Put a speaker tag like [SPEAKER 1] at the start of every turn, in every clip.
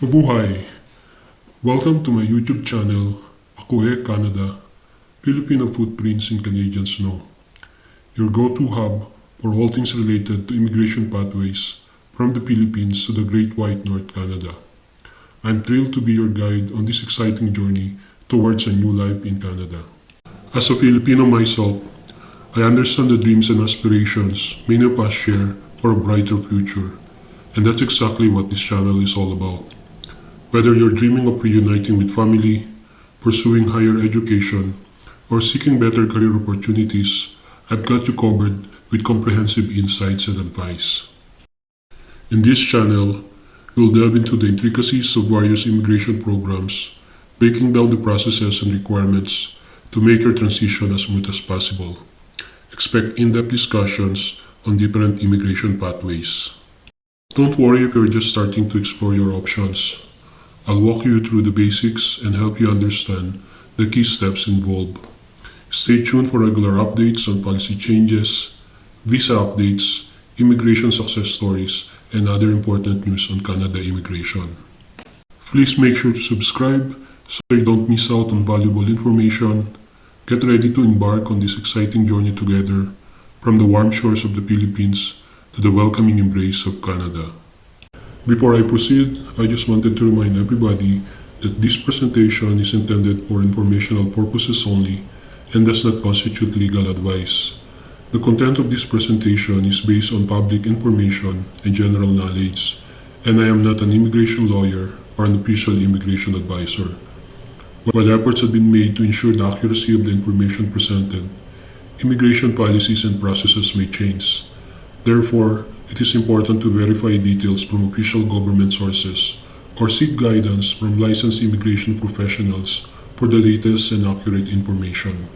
[SPEAKER 1] Mabuhay! Welcome to my YouTube channel, Ako Canada, Filipino Footprints in Canadian Snow, your go-to hub for all things related to immigration pathways from the Philippines to the Great White North Canada. I'm thrilled to be your guide on this exciting journey towards a new life in Canada. As a Filipino myself, I understand the dreams and aspirations many of us share for a brighter future, and that's exactly what this channel is all about. Whether you're dreaming of reuniting with family, pursuing higher education, or seeking better career opportunities, I've got you covered with comprehensive insights and advice. In this channel, we'll delve into the intricacies of various immigration programs, breaking down the processes and requirements to make your transition as smooth as possible. Expect in-depth discussions on different immigration pathways. Don't worry if you're just starting to explore your options. I'll walk you through the basics and help you understand the key steps involved. Stay tuned for regular updates on policy changes, visa updates, immigration success stories, and other important news on Canada immigration. Please make sure to subscribe so you don't miss out on valuable information. Get ready to embark on this exciting journey together from the warm shores of the Philippines to the welcoming embrace of Canada. Before I proceed, I just wanted to remind everybody that this presentation is intended for informational purposes only and does not constitute legal advice. The content of this presentation is based on public information and general knowledge, and I am not an immigration lawyer or an official immigration advisor. While efforts have been made to ensure the accuracy of the information presented, immigration policies and processes may change. Therefore, it is important to verify details from official government sources or seek guidance from licensed immigration professionals for the latest and accurate information.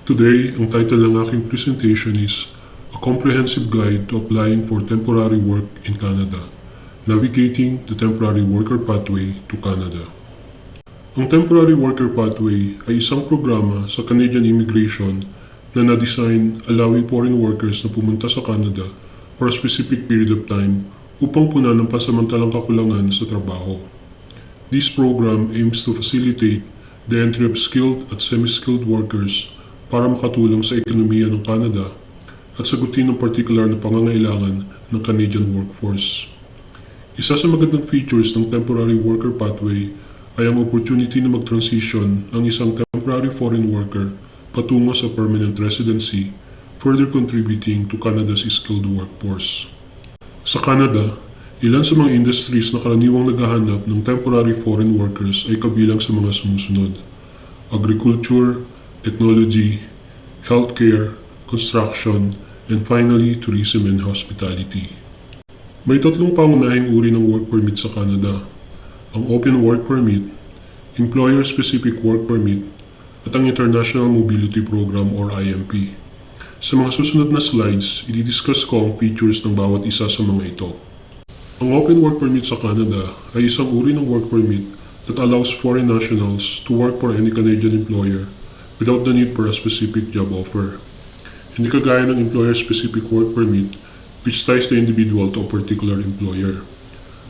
[SPEAKER 1] Today, ang title ng aking presentation is A Comprehensive Guide to Applying for Temporary Work in Canada, Navigating the Temporary Worker Pathway to Canada. Ang Temporary Worker Pathway ay isang programa sa Canadian immigration na na-design allowing foreign workers na pumunta sa Canada for a specific period of time upang punan ng pansamantalang kakulangan sa trabaho. This program aims to facilitate the entry of skilled at semi-skilled workers para makatulong sa ekonomiya ng Canada at sagutin ang partikular na pangangailangan ng Canadian workforce. Isa sa magandang features ng Temporary Worker Pathway ay ang opportunity na mag-transition ang isang temporary foreign worker patungo sa permanent residency, further contributing to Canada's skilled workforce. Sa Canada, ilan sa mga industries na karaniwang naghahanap ng temporary foreign workers ay kabilang sa mga sumusunod: agriculture, technology, healthcare, construction, and finally, tourism and hospitality. May tatlong pangunahing uri ng work permit sa Canada: ang Open Work Permit, Employer-Specific Work Permit, at ang International Mobility Program or IMP. Sa mga susunod na slides, i-discuss ko ang features ng bawat isa sa mga ito. Ang Open Work Permit sa Canada ay isang uri ng work permit that allows foreign nationals to work for any Canadian employer without the need for a specific job offer. Hindi kagaya ng Employer-Specific Work Permit which ties the individual to a particular employer.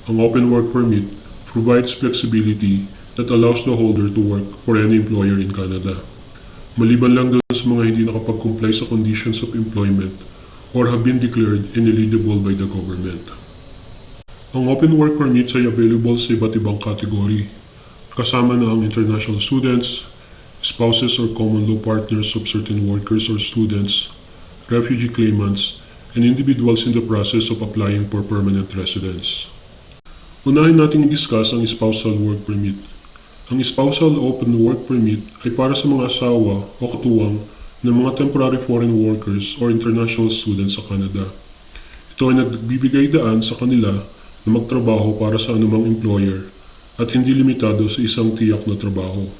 [SPEAKER 1] Ang Open Work Permit provides flexibility that allows the holder to work for any employer in Canada, maliban lang doon sa mga hindi nakapag-comply sa conditions of employment or have been declared ineligible by the government. Ang Open Work Permits ay available sa iba't ibang category, kasama na ang international students, spouses or common law partners of certain workers or students, refugee claimants, and individuals in the process of applying for permanent residence. Unahin natin i-discuss ang Spousal Work Permit. Ang Spousal Open Work Permit ay para sa mga asawa o katuwang ng mga temporary foreign workers or international students sa Canada. Ito ay nagbibigay daan sa kanila na magtrabaho para sa anumang employer at hindi limitado sa isang tiyak na trabaho.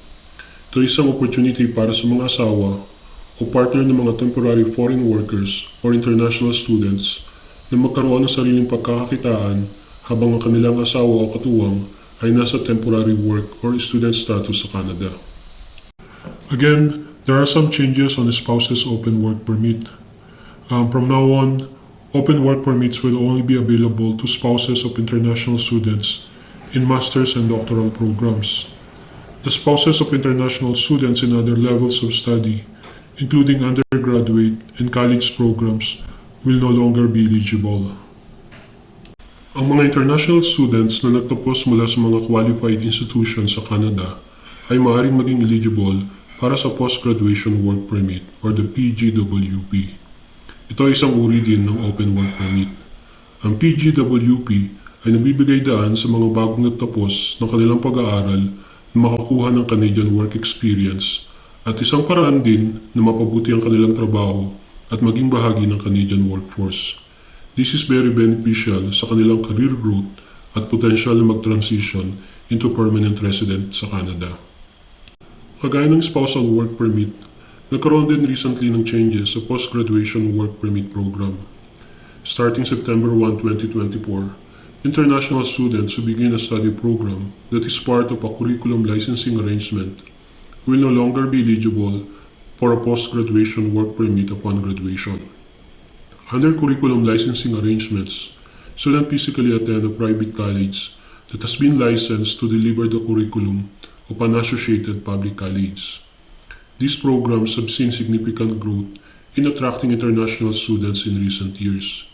[SPEAKER 1] Ito ay isang opportunity para sa mga asawa o partner ng mga temporary foreign workers or international students na magkaroon ng sariling pagkakakitaan habang ang kanilang asawa o katuwang ay nasa temporary work or student status sa Canada. Again, there are some changes on the spouse's open work permit. From now on, open work permits will only be available to spouses of international students in master's and doctoral programs. The spouses of international students in other levels of study, including undergraduate and college programs, will no longer be eligible. Ang mga international students na nagtapos mula sa mga qualified institutions sa Canada ay maaaring maging eligible para sa Post-Graduation Work Permit or the PGWP. Ito ay isang uri din ng Open Work Permit. Ang PGWP ay nagbibigay daan sa mga bagong nagtapos ng kanilang pag-aaral na makakuha ng Canadian work experience at isang paraan din na mapabuti ang kanilang trabaho at maging bahagi ng Canadian workforce. This is very beneficial sa kanilang career growth at potential na mag-transition into permanent resident sa Canada. Kagaya ng spousal work permit, nagkaroon din recently ng changes sa post-graduation work permit program. Starting September 1, 2024, international students who begin a study program that is part of a curriculum licensing arrangement will no longer be eligible for a post-graduation work permit upon graduation. Under curriculum licensing arrangements, students physically attend a private college that has been licensed to deliver the curriculum of an associated public college. These programs have seen significant growth in attracting international students in recent years,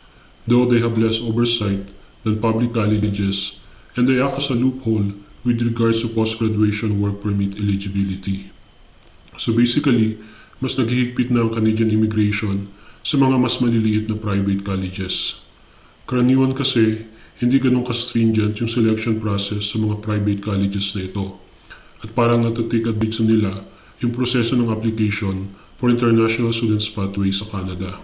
[SPEAKER 1] though they have less oversight than public colleges and they act as a loophole with regards to post-graduation work permit eligibility. So basically, mas naghihigpit na ang Canadian immigration sa mga mas maliliit na private colleges. Karaniwan kasi, hindi ganun ka-stringent yung selection process sa mga private colleges na ito. At parang natatik advantage nila yung proseso ng application for international students pathway sa Canada.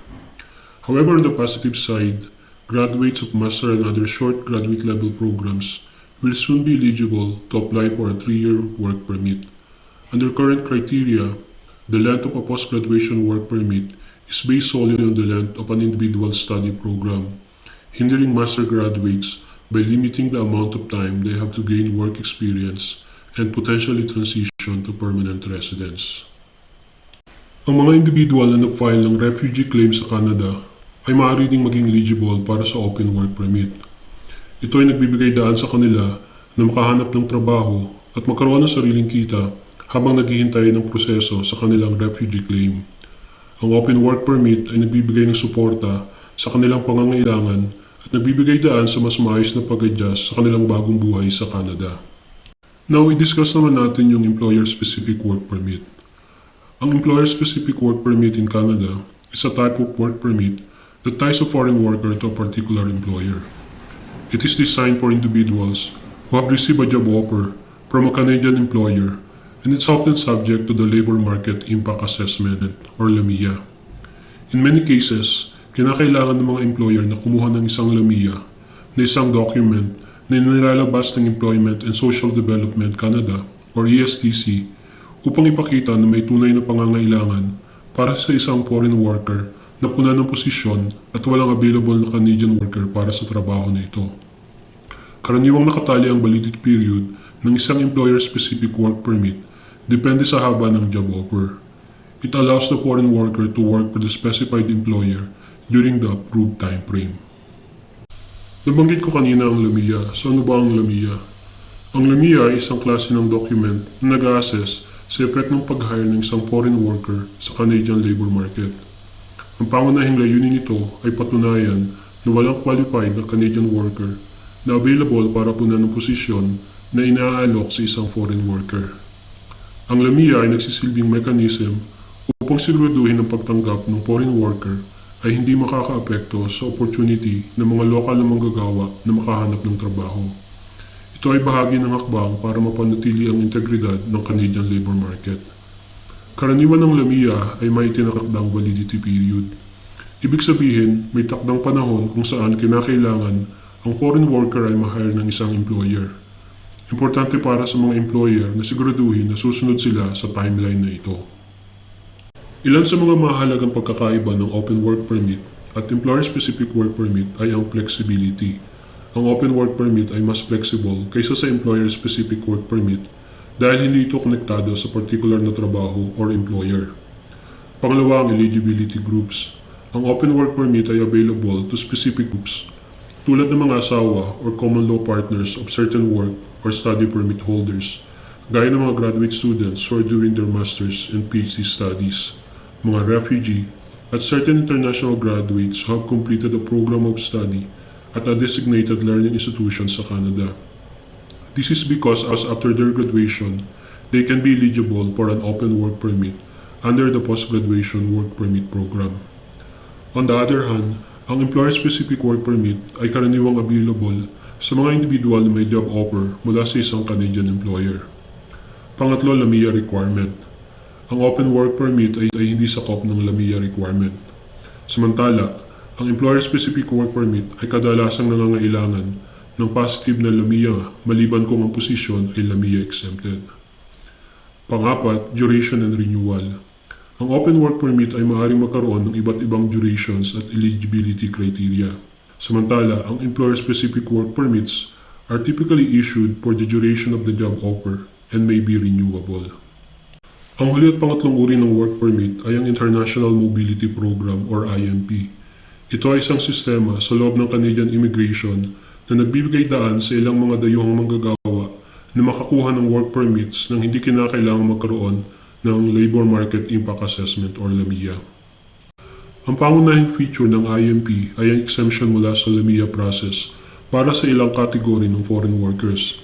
[SPEAKER 1] However, on the positive side, graduates of master and other short graduate level programs will soon be eligible to apply for a 3-year work permit. Under current criteria, the length of a post-graduation work permit is based solely on the length of an individual study program, hindering master graduates by limiting the amount of time they have to gain work experience and potentially transition to permanent residence. Ang mga individual na nag-file ng refugee claim sa Canada ay maaari ding maging eligible para sa open work permit. Ito ay nagbibigay daan sa kanila na makahanap ng trabaho at magkaroon ng sariling kita habang naghihintay ng proseso sa kanilang refugee claim. Ang open work permit ay nagbibigay ng suporta sa kanilang pangangailangan at nagbibigay daan sa mas maayos na pag-adjust sa kanilang bagong buhay sa Canada. Now, i-discuss naman natin yung employer-specific work permit. Ang employer-specific work permit in Canada is a type of work permit that ties a foreign worker to a particular employer. It is designed for individuals who have received a job offer from a Canadian employer and it's often subject to the Labor Market Impact Assessment or LAMIA. In many cases, kinakailangan ng mga employer na kumuha ng isang LAMIA na isang document na nilalabas ng Employment and Social Development Canada or ESDC upang ipakita na may tunay na pangangailangan para sa isang foreign worker na puna ng posisyon at walang available na Canadian worker para sa trabaho na ito. Karaniwang nakatali ang validity period ng isang employer-specific work permit depende sa haba ng job offer. It allows the foreign worker to work for the specified employer during the approved time frame. Nabanggit ko kanina ang LAMIA. So ano ba ang LAMIA? Ang LAMIA ay isang klase ng document na nag-a-assess sa epekto ng pag-hire ng isang foreign worker sa Canadian labor market. Ang pangunahing layunin nito ay patunayan na walang qualified na Canadian worker na available para punan ng posisyon na inaalok sa isang foreign worker. Ang LAMIA ay nagsisilbing mechanism upang siguraduhin ang pagtanggap ng foreign worker ay hindi makakaapekto sa opportunity ng mga lokal na manggagawa na makahanap ng trabaho. Ito ay bahagi ng hakbang para mapanatili ang integridad ng Canadian labor market. Karaniwan ng LAMIA ay may itinakdang validity period. Ibig sabihin, may takdang panahon kung saan kinakailangan ang foreign worker ay ma-hire ng isang employer. Importante para sa mga employer na siguraduhin na susunod sila sa timeline na ito. Ilan sa mga mahalagang pagkakaiba ng open work permit at employer-specific work permit ay ang flexibility. Ang open work permit ay mas flexible kaysa sa employer-specific work permit dahil hindi ito konektado sa particular na trabaho or employer. Pangalawa, ang eligibility groups. Ang open work permit ay available to specific groups tulad ng mga asawa or common law partners of certain work or study permit holders, gaya ng mga graduate students who are doing their master's and PhD studies, mga refugee, at certain international graduates who have completed a program of study at a designated learning institution sa Canada. This is because after their graduation, they can be eligible for an open work permit under the Post-Graduation Work Permit Program. On the other hand, ang employer-specific work permit ay karaniwang available sa mga individual na may job offer mula sa isang Canadian employer. Pangatlo, LAMIA requirement. Ang open work permit ay hindi sakop ng LAMIA requirement. Samantala, ang employer-specific work permit ay kadalasang nangangailangan ng positive na LAMIA maliban kung ang posisyon ay LAMIA exempted. Pangapat, duration and renewal. Ang open work permit ay maaaring magkaroon ng iba't ibang durations at eligibility criteria. Samantala, ang employer-specific work permits are typically issued for the duration of the job offer and may be renewable. Ang huli at pangatlong uri ng work permit ay ang International Mobility Program or IMP. Ito ay isang sistema sa loob ng Canadian immigration na nagbibigay daan sa ilang mga dayuhang manggagawa na makakuha ng work permits nang hindi kinakailangang magkaroon ng Labor Market Impact Assessment or LAMIA. Ang pangunahing feature ng IMP ay ang exemption mula sa LAMIA process para sa ilang kategory ng foreign workers.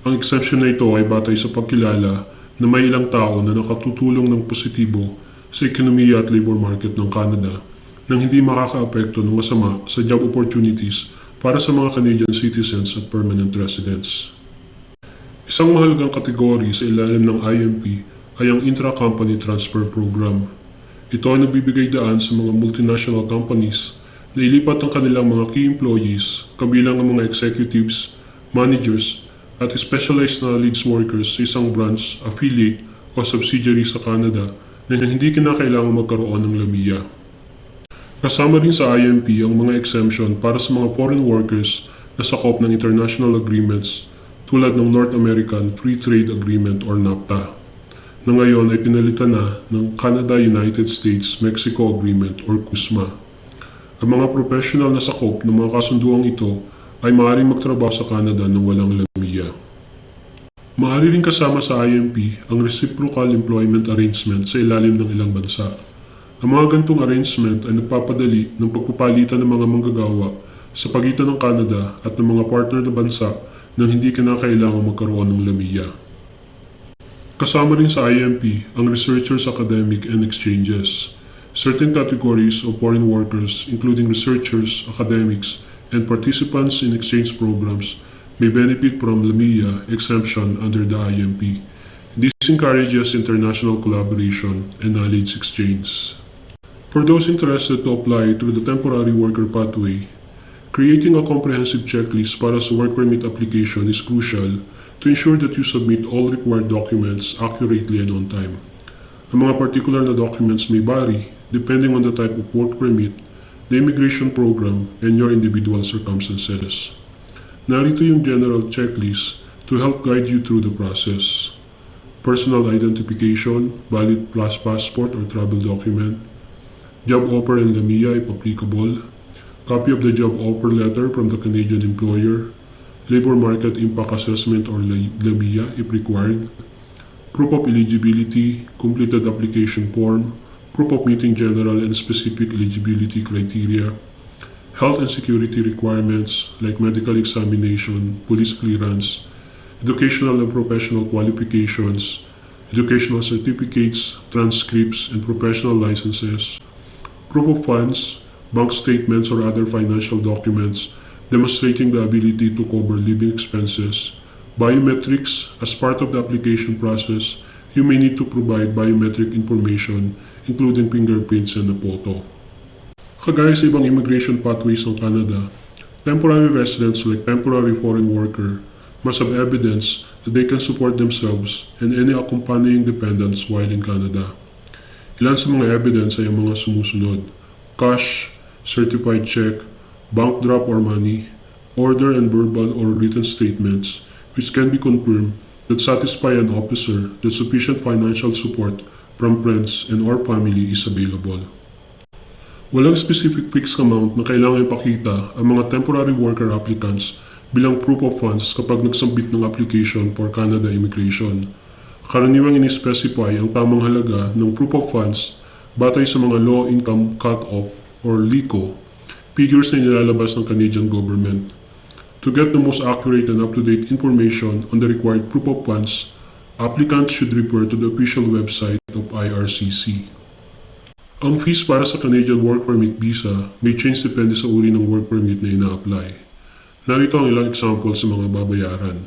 [SPEAKER 1] Ang exemption na ito ay batay sa pagkilala na may ilang tao na nakatutulong ng positibo sa ekonomiya at labor market ng Canada nang hindi makakaapekto ng masama sa job opportunities para sa mga Canadian citizens at permanent residents. Isang mahalagang kategory sa ilalim ng IMP ay ang Intra-Company Transfer Program. Ito ay nagbibigay daan sa mga multinational companies na ilipat ang kanilang mga key employees, kabilang ang mga executives, managers, at specialized na leads workers sa isang branch, affiliate, o subsidiary sa Canada na hindi kinakailangan magkaroon ng LAMIA. Kasama rin sa IMP ang mga exemption para sa mga foreign workers na sakop ng international agreements tulad ng North American Free Trade Agreement or NAFTA, na ngayon ay pinalitan na ng Canada-United States-Mexico Agreement or CUSMA. Ang mga professional na sakop ng mga kasunduang ito ay maaaring magtrabaho sa Canada ng walang LAMIA. Maaari rin kasama sa IMP ang Reciprocal Employment Arrangement sa ilalim ng ilang bansa. Ang mga gantong arrangement ay nagpapadali ng pagpapalitan ng mga manggagawa sa pagitan ng Canada at ng mga partner na bansa nang hindi kinakailangang magkaroon ng LAMIA. Kasama rin sa IMP ang researchers, academic, and exchanges. Certain categories of foreign workers, including researchers, academics, and participants in exchange programs, may benefit from LAMIA exemption under the IMP. This encourages international collaboration and knowledge exchange. For those interested to apply through the temporary worker pathway, creating a comprehensive checklist para sa work permit application is crucial to ensure that you submit all required documents accurately and on time. Ang mga particular na documents may vary depending on the type of work permit, the immigration program, and your individual circumstances. Narito yung general checklist to help guide you through the process. Personal identification, valid plus passport or travel document, job offer and LAMIA if applicable, copy of the job offer letter from the Canadian employer, Labor Market Impact Assessment or LAMIA if required, proof of eligibility, completed application form, proof of meeting general and specific eligibility criteria, health and security requirements like medical examination, police clearance, educational and professional qualifications, educational certificates, transcripts, and professional licenses, proof of funds, bank statements or other financial documents demonstrating the ability to cover living expenses, biometrics. As part of the application process, you may need to provide biometric information including fingerprints and a photo. Kagaya sa ibang immigration pathways ng Canada, temporary residents like temporary foreign worker must have evidence that they can support themselves and any accompanying dependents while in Canada. Ilan sa mga evidence ay ang mga sumusunod: cash, certified check, bank drop or money, order and verbal or written statements which can be confirmed that satisfy an officer that sufficient financial support from friends and or family is available. Walang specific fixed amount na kailangan ipakita ang mga temporary worker applicants bilang proof of funds kapag nagsubmit ng application for Canada Immigration. Karaniwang ini-specify ang tamang halaga ng proof of funds batay sa mga Low Income Cut-Off or LICO figures na nilalabas ng Canadian government. To get the most accurate and up-to-date information on the required proof of funds, applicants should refer to the official website of IRCC. Ang fees para sa Canadian Work Permit Visa may change depende sa uri ng work permit na ina-apply. Narito ang ilang example sa mga babayaran.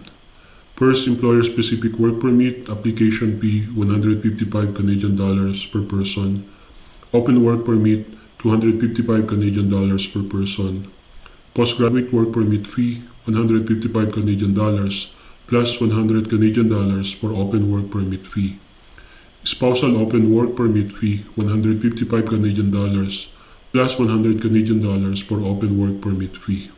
[SPEAKER 1] First, employer-specific work permit, application fee, 155 Canadian dollars per person. Open work permit, 255 Canadian dollars per person. Postgraduate work permit fee, 155 Canadian dollars plus 100 Canadian dollars for open work permit fee. Spousal open work permit fee, 155 Canadian dollars plus 100 Canadian dollars for open work permit fee.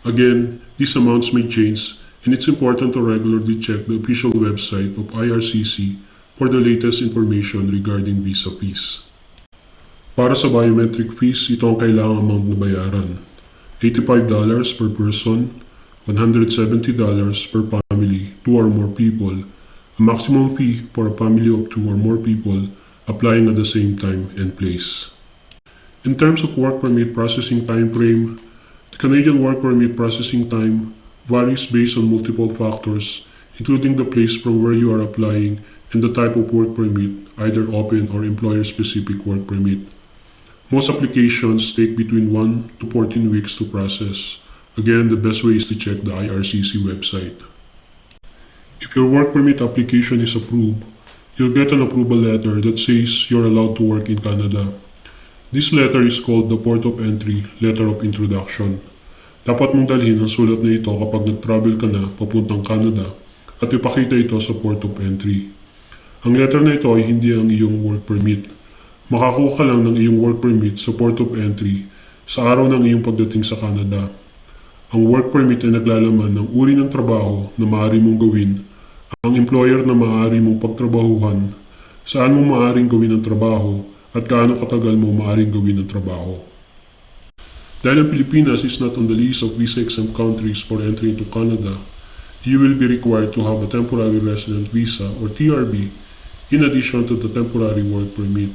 [SPEAKER 1] Again, these amounts may change, and it's important to regularly check the official website of IRCC for the latest information regarding visa fees. Para sa biometric fees, ito ang kailangang amount na bayaran. $85 per person, $170 per family, 2 or more people. A maximum fee for a family of 2 or more people applying at the same time and place. In terms of work permit processing time frame, the Canadian work permit processing time varies based on multiple factors, including the place from where you are applying and the type of work permit, either open or employer-specific work permit. Most applications take between 1 to 14 weeks to process. Again, the best way is to check the IRCC website. If your work permit application is approved, you'll get an approval letter that says you're allowed to work in Canada. This letter is called the Port of Entry Letter of Introduction. Dapat mong dalhin ang sulat na ito kapag nag-travel ka na papuntang Canada at ipakita ito sa Port of Entry. Ang letter na ito ay hindi ang iyong work permit. Makakuha ka lang ng iyong work permit sa Port of Entry sa araw ng iyong pagdating sa Canada. Ang work permit ay naglalaman ng uri ng trabaho na maaari mong gawin, ang employer na maaari mong pagtrabahuhan, saan mo maaaring gawin ang trabaho, at gaano katagal mo maaaring gawin ang trabaho. Dahil ang Pilipinas is not on the list of visa-exempt countries for entry into Canada, you will be required to have a temporary resident visa or TRV in addition to the temporary work permit.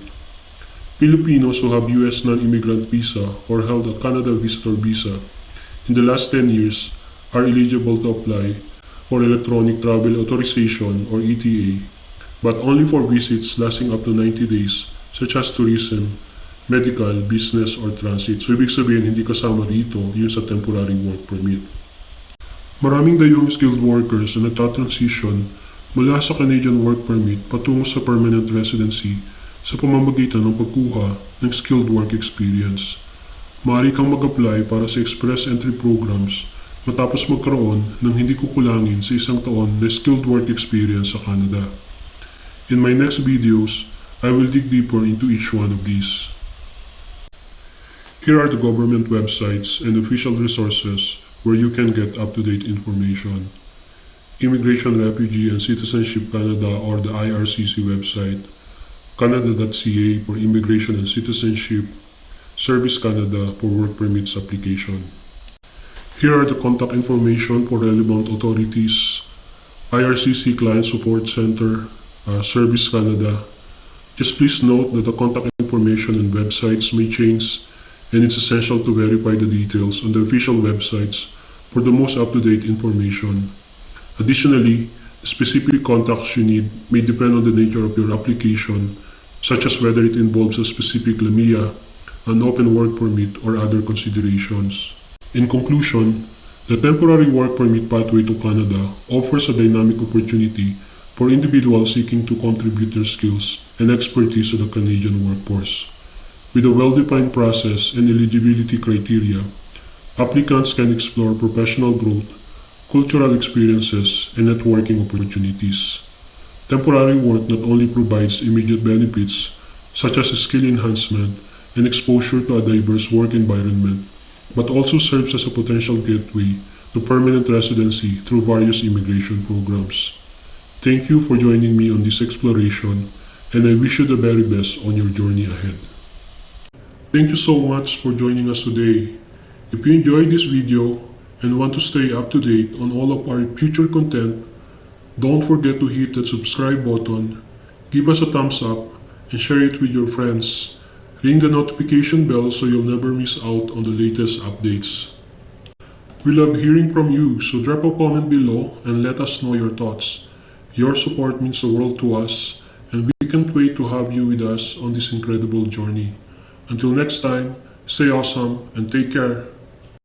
[SPEAKER 1] Filipinos who have U.S. non-immigrant visa or held a Canada visitor visa in the last 10 years are eligible to apply for Electronic Travel Authorization or ETA, but only for visits lasting up to 90 days such as tourism, medical, business, or transit. So ibig sabihin hindi kasama rito yung sa temporary work permit. Maraming dayuhang skilled workers na nagtatransition mula sa Canadian work permit patungo sa permanent residency sa pamamagitan ng pagkuha ng skilled work experience. Maaari kang mag-apply para sa express entry programs matapos magkaroon ng hindi kukulangin sa 1 taon na skilled work experience sa Canada. In my next videos, I will dig deeper into each one of these. Here are the government websites and official resources where you can get up-to-date information. Immigration, Refugee, and Citizenship Canada or the IRCC website, Canada.ca for Immigration and Citizenship, Service Canada for Work Permits application. Here are the contact information for relevant authorities, IRCC Client Support Center, Service Canada. Just please note that the contact information and websites may change, and it's essential to verify the details on the official websites for the most up-to-date information. Additionally, the specific contacts you need may depend on the nature of your application, such as whether it involves a specific LAMIA, an open work permit, or other considerations. In conclusion, the temporary work permit pathway to Canada offers a dynamic opportunity for individuals seeking to contribute their skills and expertise to the Canadian workforce. With a well-defined process and eligibility criteria, applicants can explore professional growth, cultural experiences, and networking opportunities. Temporary work not only provides immediate benefits such as skill enhancement and exposure to a diverse work environment, but also serves as a potential gateway to permanent residency through various immigration programs. Thank you for joining me on this exploration, and I wish you the very best on your journey ahead. Thank you so much for joining us today. If you enjoyed this video and want to stay up to date on all of our future content, don't forget to hit that subscribe button, give us a thumbs up, and share it with your friends. Ring the notification bell so you'll never miss out on the latest updates. We love hearing from you, so drop a comment below and let us know your thoughts. Your support means the world to us, and we can't wait to have you with us on this incredible journey. Until next time, stay awesome and take care.